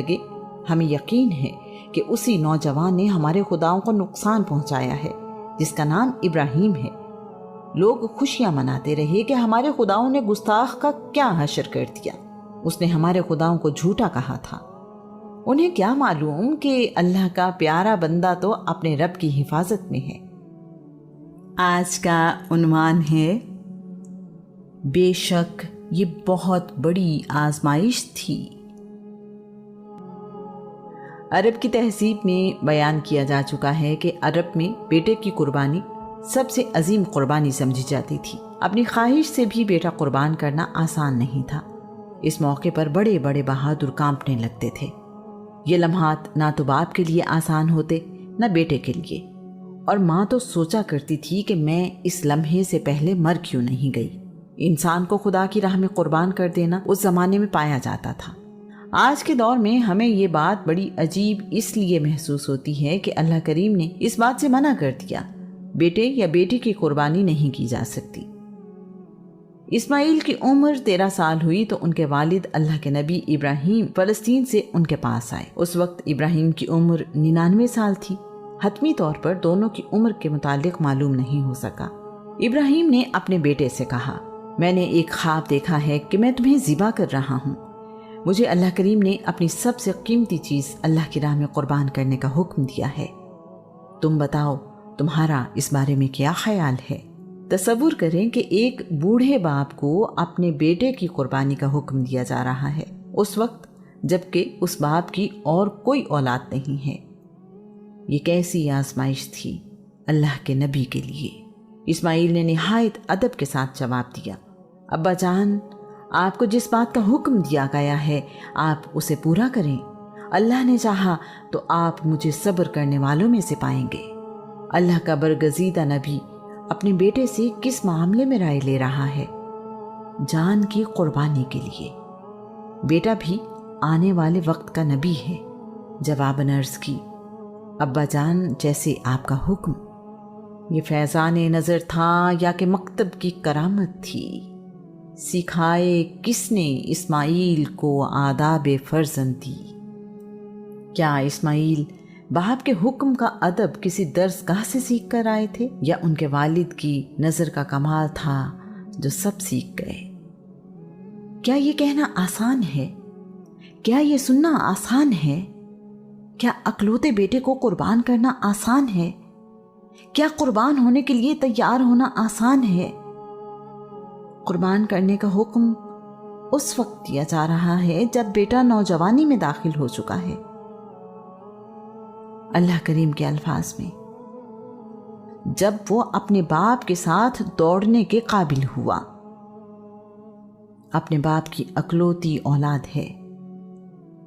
لگے، ہمیں یقین ہے کہ اسی نوجوان نے ہمارے خداؤں کو نقصان پہنچایا ہے جس کا نام ابراہیم ہے۔ لوگ خوشیاں مناتے رہے کہ ہمارے خداؤں نے گستاخ کا کیا حشر کر دیا، اس نے ہمارے خداؤں کو جھوٹا کہا تھا۔ انہیں کیا معلوم کہ اللہ کا پیارا بندہ تو اپنے رب کی حفاظت میں ہے۔ آج کا عنوان ہے بے شک یہ بہت بڑی آزمائش تھی۔ عرب کی تہذیب میں بیان کیا جا چکا ہے کہ عرب میں بیٹے کی قربانی سب سے عظیم قربانی سمجھی جاتی تھی۔ اپنی خواہش سے بھی بیٹا قربان کرنا آسان نہیں تھا۔ اس موقع پر بڑے بڑے بہادر کانپنے لگتے تھے۔ یہ لمحات نہ تو باپ کے لیے آسان ہوتے نہ بیٹے کے لیے، اور ماں تو سوچا کرتی تھی کہ میں اس لمحے سے پہلے مر کیوں نہیں گئی۔ انسان کو خدا کی راہ میں قربان کر دینا اس زمانے میں پایا جاتا تھا۔ آج کے دور میں ہمیں یہ بات بڑی عجیب اس لیے محسوس ہوتی ہے کہ اللہ کریم نے اس بات سے منع کر دیا، بیٹے یا بیٹی کی قربانی نہیں کی جا سکتی۔ اسماعیل کی عمر 13 سال ہوئی تو ان کے والد اللہ کے نبی ابراہیم فلسطین سے ان کے پاس آئے۔ اس وقت ابراہیم کی عمر 99 سال تھی۔ حتمی طور پر دونوں کی عمر کے متعلق معلوم نہیں ہو سکا۔ ابراہیم نے اپنے بیٹے سے کہا، میں نے ایک خواب دیکھا ہے کہ میں تمہیں ذبح کر رہا ہوں۔ مجھے اللہ کریم نے اپنی سب سے قیمتی چیز اللہ کی راہ میں قربان کرنے کا حکم دیا ہے۔ تم بتاؤ تمہارا اس بارے میں کیا خیال ہے؟ تصور کریں کہ ایک بوڑھے باپ کو اپنے بیٹے کی قربانی کا حکم دیا جا رہا ہے، اس وقت جبکہ اس باپ کی اور کوئی اولاد نہیں ہے۔ یہ کیسی آزمائش تھی اللہ کے نبی کے لیے۔ اسماعیل نے نہایت ادب کے ساتھ جواب دیا، ابا جان، آپ کو جس بات کا حکم دیا گیا ہے آپ اسے پورا کریں۔ اللہ نے چاہا تو آپ مجھے صبر کرنے والوں میں سے پائیں گے۔ اللہ کا برگزیدہ نبی اپنے بیٹے سے کس معاملے میں رائے لے رہا ہے؟ جان کی قربانی کے لیے۔ بیٹا بھی آنے والے وقت کا نبی ہے۔ جواباً عرض کی، ابا جان، جیسے آپ کا حکم۔ یہ فیضان نظر تھا یا کہ مکتب کی کرامت تھی؟ سکھائے کس نے اسماعیل کو آداب فرزندی؟ کیا اسماعیل باپ کے حکم کا ادب کسی درس گاہ سے سیکھ کر آئے تھے، یا ان کے والد کی نظر کا کمال تھا جو سب سیکھ گئے؟ کیا یہ کہنا آسان ہے؟ کیا یہ سننا آسان ہے؟ کیا اکلوتے بیٹے کو قربان کرنا آسان ہے؟ کیا قربان ہونے کے لیے تیار ہونا آسان ہے؟ قربان کرنے کا حکم اس وقت دیا جا رہا ہے جب بیٹا نوجوانی میں داخل ہو چکا ہے۔ اللہ کریم کے الفاظ میں، جب وہ اپنے باپ کے ساتھ دوڑنے کے قابل ہوا۔ اپنے باپ کی اکلوتی اولاد ہے،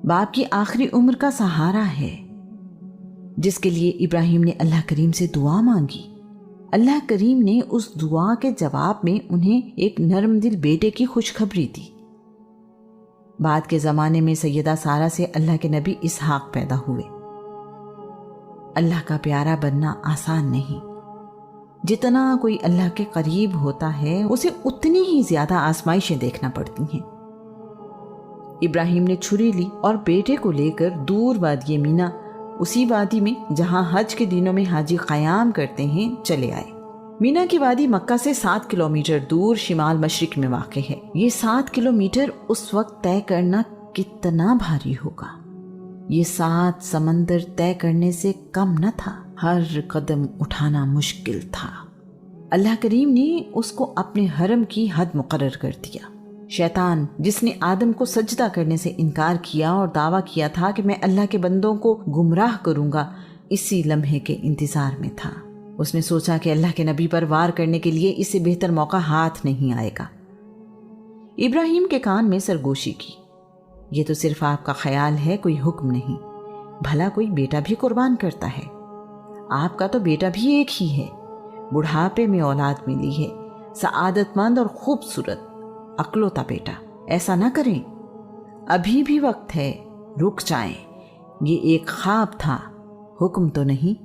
باپ کی آخری عمر کا سہارا ہے، جس کے لیے ابراہیم نے اللہ کریم سے دعا مانگی۔ اللہ کریم نے اس دعا کے جواب میں انہیں ایک نرم دل بیٹے کی خوشخبری دی۔ بعد کے زمانے میں سیدہ سارہ سے اللہ کے نبی اسحاق پیدا ہوئے۔ اللہ کا پیارا بننا آسان نہیں۔ جتنا کوئی اللہ کے قریب ہوتا ہے اسے اتنی ہی زیادہ آزمائشیں دیکھنا پڑتی ہیں۔ ابراہیم نے چھری لی اور بیٹے کو لے کر دور وادی مینا، اسی وادی میں جہاں حج کے دنوں میں حاجی قیام کرتے ہیں، چلے آئے۔ مینا کی وادی مکہ سے 7 کلومیٹر دور شمال مشرق میں واقع ہے۔ یہ 7 کلومیٹر اس وقت طے کرنا کتنا بھاری ہوگا؟ یہ 7 سمندر طے کرنے سے کم نہ تھا۔ ہر قدم اٹھانا مشکل تھا۔ اللہ کریم نے اس کو اپنے حرم کی حد مقرر کر دیا۔ شیطان، جس نے آدم کو سجدہ کرنے سے انکار کیا اور دعویٰ کیا تھا کہ میں اللہ کے بندوں کو گمراہ کروں گا، اسی لمحے کے انتظار میں تھا۔ اس نے سوچا کہ اللہ کے نبی پر وار کرنے کے لیے اس سے بہتر موقع ہاتھ نہیں آئے گا۔ ابراہیم کے کان میں سرگوشی کی، یہ تو صرف آپ کا خیال ہے، کوئی حکم نہیں۔ بھلا کوئی بیٹا بھی قربان کرتا ہے؟ آپ کا تو بیٹا بھی ایک ہی ہے، بڑھاپے میں اولاد ملی ہے، سعادت مند اور خوبصورت اکلوتا بیٹا۔ ایسا نہ کریں، ابھی بھی وقت ہے، رک جائیں۔ یہ ایک خواب تھا، حکم تو نہیں۔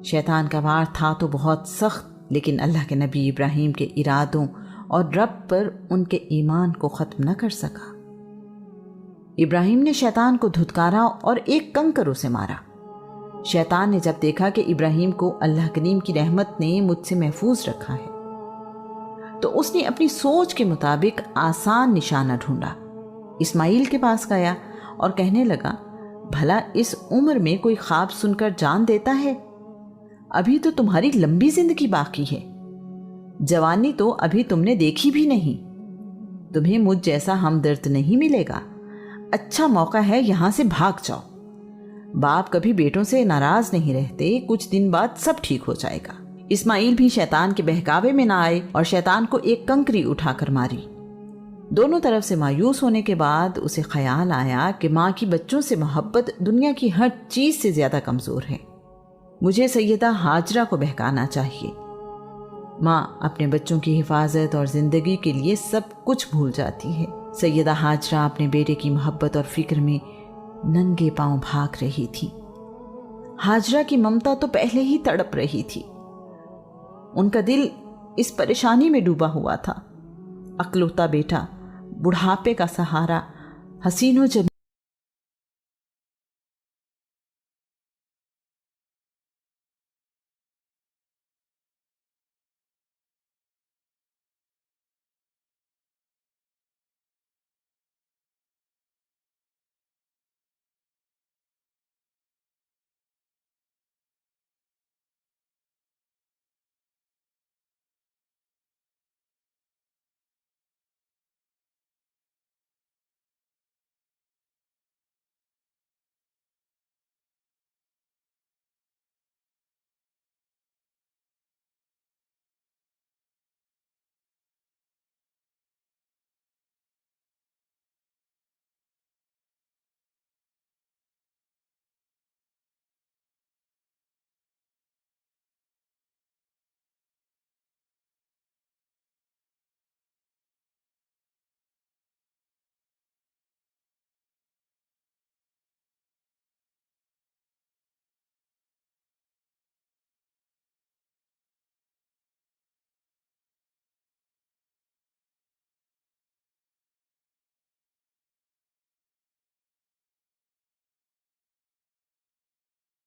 شیطان کا وار تھا تو بہت سخت، لیکن اللہ کے نبی ابراہیم کے ارادوں اور رب پر ان کے ایمان کو ختم نہ کر سکا۔ ابراہیم نے شیطان کو دھتکارا اور ایک کنکر اسے مارا۔ شیطان نے جب دیکھا کہ ابراہیم کو اللہ کریم کی رحمت نے مجھ سے محفوظ رکھا ہے تو اس نے اپنی سوچ کے مطابق آسان نشانہ ڈھونڈا۔ اسماعیل کے پاس گیا اور کہنے لگا، بھلا اس عمر میں کوئی خواب سن کر جان دیتا ہے؟ ابھی تو تمہاری لمبی زندگی باقی ہے، جوانی تو ابھی تم نے دیکھی بھی نہیں، تمہیں مجھ جیسا ہمدرد نہیں ملے گا، اچھا موقع ہے یہاں سے بھاگ جاؤ۔ باپ کبھی بیٹوں سے ناراض نہیں رہتے، کچھ دن بعد سب ٹھیک ہو جائے گا۔ اسماعیل بھی شیطان کے بہکاوے میں نہ آئے اور شیطان کو ایک کنکری اٹھا کر ماری۔ دونوں طرف سے مایوس ہونے کے بعد اسے خیال آیا کہ ماں کی بچوں سے محبت دنیا کی ہر چیز سے زیادہ کمزور ہے، مجھے سیدہ ہاجرہ کو بہکانا چاہیے۔ ماں اپنے بچوں کی حفاظت اور زندگی کے لیے سب کچھ بھول جاتی ہے۔ سیدہ ہاجرہ اپنے بیٹے کی محبت اور فکر میں ننگے پاؤں بھاگ رہی تھی۔ ہاجرہ کی ممتا تو پہلے ہی تڑپ رہی تھی، ان کا دل اس پریشانی میں ڈوبا ہوا تھا، اکلوتا بیٹا، بڑھاپے کا سہارا، حسین و جمیل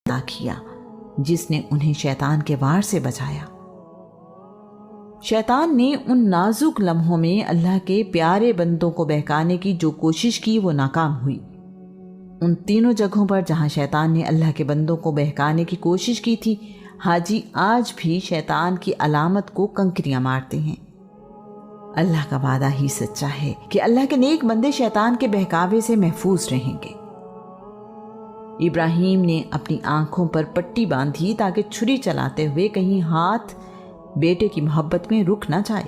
ادا کیا جس نے انہیں شیطان کے وار سے بچایا۔ شیطان نے ان نازک لمحوں میں اللہ کے پیارے بندوں کو بہکانے کی جو کوشش کی وہ ناکام ہوئی۔ ان تینوں جگہوں پر جہاں شیطان نے اللہ کے بندوں کو بہکانے کی کوشش کی تھی، حاجی آج بھی شیطان کی علامت کو کنکریاں مارتے ہیں۔ اللہ کا وعدہ ہی سچا ہے کہ اللہ کے نیک بندے شیطان کے بہکاوے سے محفوظ رہیں گے۔ ابراہیم نے اپنی آنکھوں پر پٹی باندھی تاکہ چھری چلاتے ہوئے کہیں ہاتھ بیٹے کی محبت میں رک نہ جائے،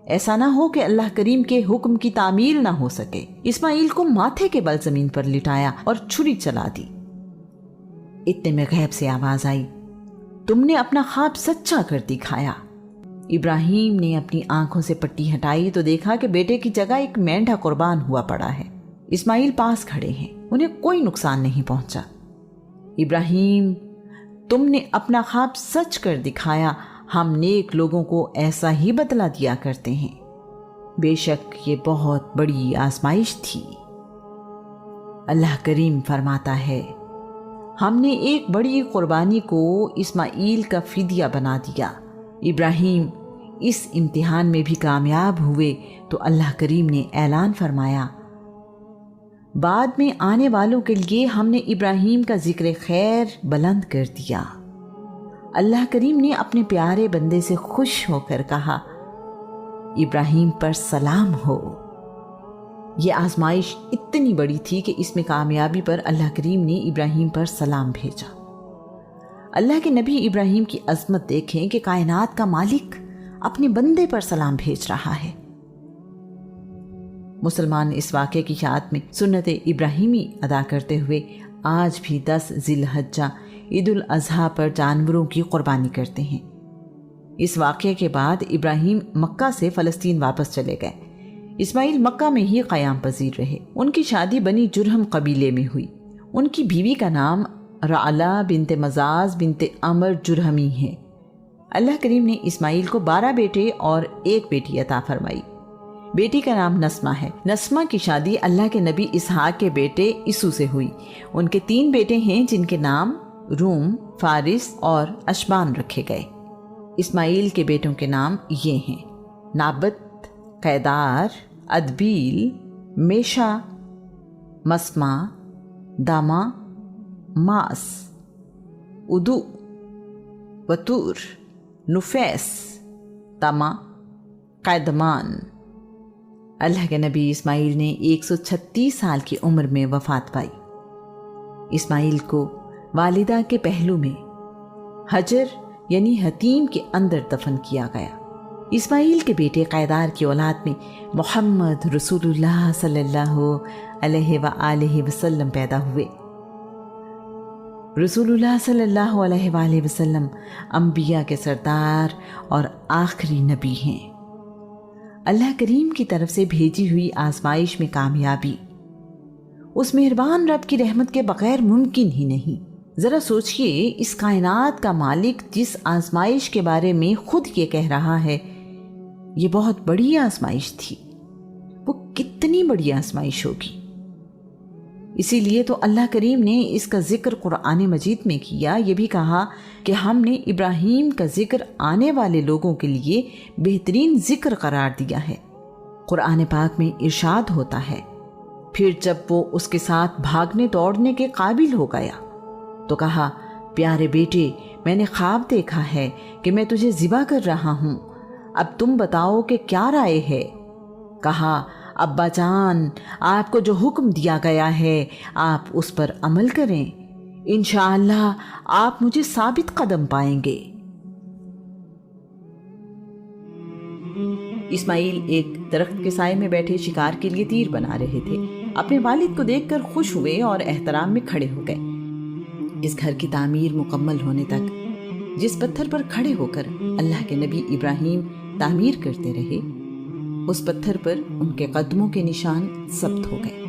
ایسا نہ ہو کہ اللہ کریم کے حکم کی تعمیل نہ ہو سکے۔ اسماعیل کو ماتھے کے بل زمین پر لٹایا اور چھری چلا دی۔ اتنے میں غیب سے آواز آئی، تم نے اپنا خواب سچا کر دکھایا۔ ابراہیم نے اپنی آنکھوں سے پٹی ہٹائی تو دیکھا کہ بیٹے کی جگہ ایک مینڈھا قربان ہوا پڑا ہے۔ اسماعیل پاس کھڑے ہیں، انہیں کوئی نقصان نہیں پہنچا۔ ابراہیم، تم نے اپنا خواب سچ کر دکھایا، ہم نیک لوگوں کو ایسا ہی بدلہ دیا کرتے ہیں۔ بے شک یہ بہت بڑی آزمائش تھی۔ اللہ کریم فرماتا ہے، ہم نے ایک بڑی قربانی کو اسماعیل کا فدیہ بنا دیا۔ ابراہیم اس امتحان میں بھی کامیاب ہوئے تو اللہ کریم نے اعلان فرمایا، بعد میں آنے والوں کے لیے ہم نے ابراہیم کا ذکر خیر بلند کر دیا۔ اللہ کریم نے اپنے پیارے بندے سے خوش ہو کر کہا، ابراہیم پر سلام ہو۔ یہ آزمائش اتنی بڑی تھی کہ اس میں کامیابی پر اللہ کریم نے ابراہیم پر سلام بھیجا۔ اللہ کے نبی ابراہیم کی عظمت دیکھیں کہ کائنات کا مالک اپنے بندے پر سلام بھیج رہا ہے۔ مسلمان اس واقعے کی یاد میں سنت ابراہیمی ادا کرتے ہوئے آج بھی 10 ذی الحجہ عید الاضحیٰ پر جانوروں کی قربانی کرتے ہیں۔ اس واقعے کے بعد ابراہیم مکہ سے فلسطین واپس چلے گئے۔ اسماعیل مکہ میں ہی قیام پذیر رہے۔ ان کی شادی بنی جرہم قبیلے میں ہوئی۔ ان کی بیوی کا نام رعلہ بنت مزاز بنت عمر جرہمی ہے۔ اللہ کریم نے اسماعیل کو 12 بیٹے اور 1 بیٹی عطا فرمائی۔ بیٹی کا نام نسمہ ہے۔ نسمہ کی شادی اللہ کے نبی اسحاق کے بیٹے عیسو سے ہوئی۔ ان کے 3 بیٹے ہیں جن کے نام روم، فارس اور اشبان رکھے گئے۔ اسماعیل کے بیٹوں کے نام یہ ہیں: نابت، قیدار، ادبیل، میشا، مسمع، داما، ماس، ادو، وتور، نفیس، تما، قیدمان۔ اللہ کے نبی اسماعیل نے 136 سال کی عمر میں وفات پائی۔ اسماعیل کو والدہ کے پہلو میں حجر یعنی حتیم کے اندر دفن کیا گیا۔ اسماعیل کے بیٹے قیدار کی اولاد میں محمد رسول اللہ صلی اللہ علیہ وآلہ وسلم پیدا ہوئے۔ رسول اللہ صلی اللہ علیہ وآلہ وسلم انبیاء کے سردار اور آخری نبی ہیں۔ اللہ کریم کی طرف سے بھیجی ہوئی آزمائش میں کامیابی اس مہربان رب کی رحمت کے بغیر ممکن ہی نہیں۔ ذرا سوچئے، اس کائنات کا مالک جس آزمائش کے بارے میں خود یہ کہہ رہا ہے، یہ بہت بڑی آزمائش تھی، وہ کتنی بڑی آزمائش ہوگی۔ اسی لیے تو اللہ کریم نے اس کا ذکر قرآن مجید میں کیا، یہ بھی کہا کہ ہم نے ابراہیم کا ذکر آنے والے لوگوں کے لیے بہترین ذکر قرار دیا ہے۔ قرآن پاک میں ارشاد ہوتا ہے، پھر جب وہ اس کے ساتھ بھاگنے دوڑنے کے قابل ہو گیا تو کہا، پیارے بیٹے، میں نے خواب دیکھا ہے کہ میں تجھے ذبح کر رہا ہوں، اب تم بتاؤ کہ کیا رائے ہے؟ کہا، ابا جان، آپ کو جو حکم دیا گیا ہے آپ اس پر عمل کریں، انشاءاللہ آپ مجھے ثابت قدم پائیں گے۔ اسماعیل ایک درخت کے سائے میں بیٹھے شکار کے لیے تیر بنا رہے تھے۔ اپنے والد کو دیکھ کر خوش ہوئے اور احترام میں کھڑے ہو گئے۔ اس گھر کی تعمیر مکمل ہونے تک جس پتھر پر کھڑے ہو کر اللہ کے نبی ابراہیم تعمیر کرتے رہے، اس پتھر پر ان کے قدموں کے نشان ثبت ہو گئے۔